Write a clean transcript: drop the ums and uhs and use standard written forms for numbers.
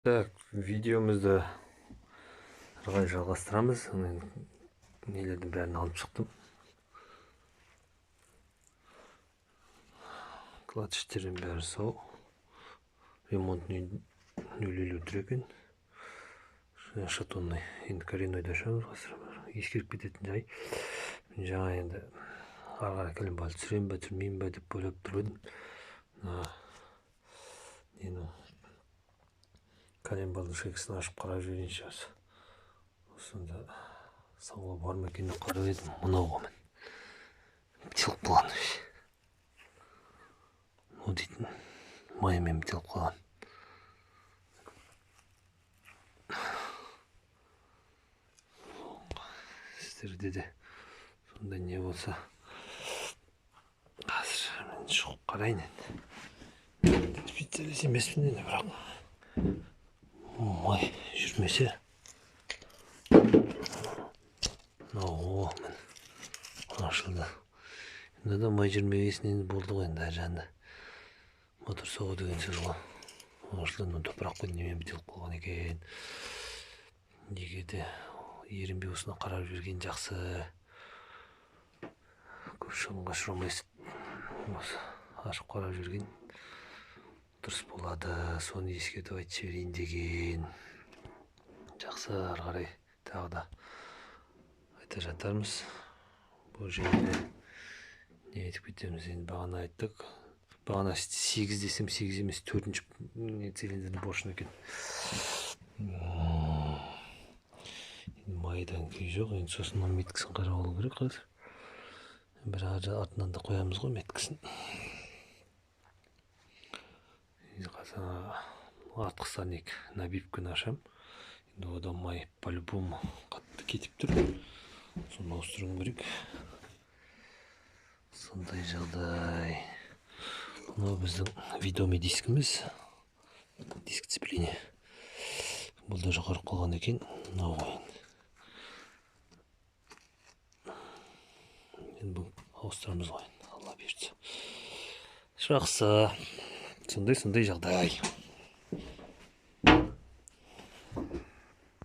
Так, видеомызды ары қарай жалғастырамыз. Нелердің бәрін алып шықтым. Клатчтердің бәрі сау. Ремонт 0,50 тұр екен. Шатонный. Енді коренойда ашамыз қазір. Ескеріп кететін жай. Жаңа енді ары қарай коленбалы түсірем бе, түсірмеймін бе деп ойлап тұр едім. Коленбалдың шекісін ашып қарап жіберейінші осы. Осында сауға бар ма екен деп қарап едім. Мынауға мін. Бітеліп қалған. О дейтін майымен бітеліп қалған. Сіздерде де сондай не болса қазір мен шығып қарайын енді. Специалист емеспін енді, бірақ май жүрмесе. О, мін ашылды. Енді да май жүрмегесін енді болды ғой енді жанды. Мотор соғу деген сөз ғой. Ашылды, топырақ қой немен бітеліп қалған екен. Неге де ерінбей осына қарап жүрген жақсы. Көп шығынға ұшырамайсың. Осы ашып қарап жүрген дұрыс болады. Соны ескертіп айтып жіберейін деген. Жақсы, ары қарай тағы да айта жатармыз. Бұл жерде не айтып кетеміз, енді бағана айттық. Бағана 8 десем 8 емес, 4-ші цилиндрдің бошын екен. Майдан күй жоқ, енді сосын меткісін қарап алу керек қазір. Бір артынан да қоямыз ғой меткісін. Артқы сарник набивканы ашам. Енді одан май по-любому қатты кетіп тұр. Соны ауыстыруым керек. Сондай жағдай. Мынау біздің видоми дискіміз. Диск цепление. Бұл да жоғарып қалған екен. Мынау ғой. Енді бұл ауыстырамыз ғой. Алла берді. Жақсы. Сондай жағдай.